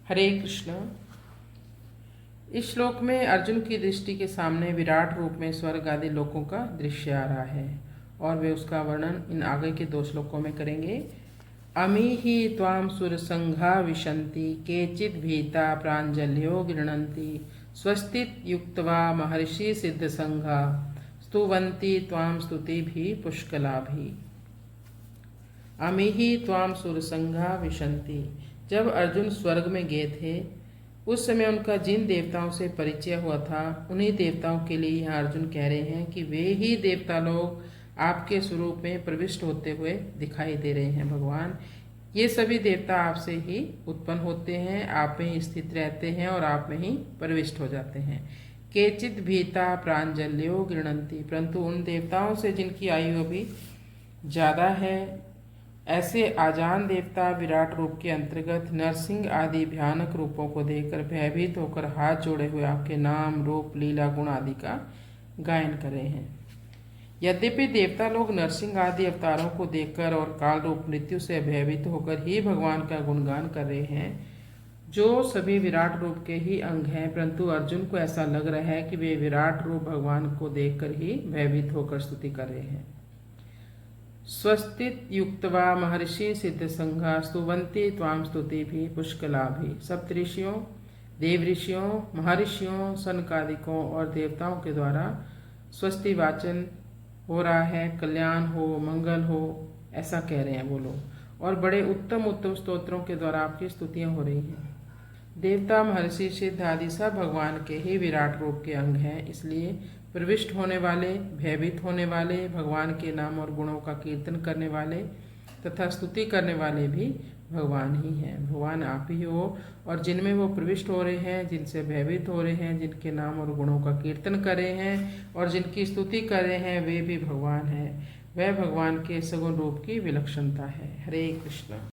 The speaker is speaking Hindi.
हरे कृष्ण। इस श्लोक में अर्जुन की दृष्टि के सामने विराट रूप में स्वर्ग आदि लोकों का दृश्य आ रहा है और वे उसका वर्णन इन आगे के 2 श्लोकों में करेंगे। अमी ही त्वां सुरसंघा विशन्ति केचित् भीता प्राञ्जल्यो गृह्णन्ति स्वस्तित युक्त्वा महर्षि सिद्ध संघा स्तुवन्ति त्वां स्तुतिभिः पुष्कलाभिः। अमी ही त्वां सुरसंघा विशन्ति। जब अर्जुन स्वर्ग में गए थे उस समय उनका जिन देवताओं से परिचय हुआ था उन्हीं देवताओं के लिए यहाँ अर्जुन कह रहे हैं कि वे ही देवता लोग आपके स्वरूप में प्रविष्ट होते हुए दिखाई दे रहे हैं। भगवान, ये सभी देवता आपसे ही उत्पन्न होते हैं, आप में ही स्थित रहते हैं और आप में ही प्रविष्ट हो जाते हैं। केचित् भीता प्राञ्जल्यो गृह्णन्ति, परंतु उन देवताओं से जिनकी आयु अभी ज़्यादा है, ऐसे आजान देवता विराट रूप के अंतर्गत नरसिंह आदि भयानक रूपों को देखकर भयभीत होकर हाथ जोड़े हुए आपके नाम रूप लीला गुण आदि का गायन कर रहे हैं। यद्यपि देवता लोग नरसिंह आदि अवतारों को देखकर और काल रूप मृत्यु से भयभीत होकर ही भगवान का गुणगान कर रहे हैं, जो सभी विराट रूप के ही अंग हैं, परंतु अर्जुन को ऐसा लग रहा है कि वे विराट रूप भगवान को देखकर ही भयभीत होकर स्तुति कर रहे हैं। स्वस्तित युक्त्वा महर्षि सिद्ध संघा स्तुवन्ति त्वां स्तुतिभिः पुष्कलाभिः। सप्तऋषियों, देव ऋषियों, महर्षियों, सनकादिकों और देवताओं के द्वारा स्वस्ति वाचन हो रहा है, कल्याण हो, मंगल हो, ऐसा कह रहे हैं वो लोग, और बड़े उत्तम उत्तम स्तोत्रों के द्वारा आपकी स्तुतियाँ हो रही हैं। देवता, महर्षि, सिद्ध आदि सब भगवान के ही विराट रूप के अंग हैं, इसलिए प्रविष्ट होने वाले, भयभीत होने वाले, भगवान के नाम और गुणों का कीर्तन करने वाले तथा स्तुति करने वाले भी भगवान ही हैं। भगवान आप ही हो, और जिनमें वो प्रविष्ट हो रहे हैं, जिनसे भयभीत हो रहे हैं, जिनके नाम और गुणों का कीर्तन कर रहे हैं और जिनकी स्तुति कर रहे हैं, वे भी भगवान हैं। वह भगवान के सगुण रूप की विलक्षणता है। हरे कृष्ण।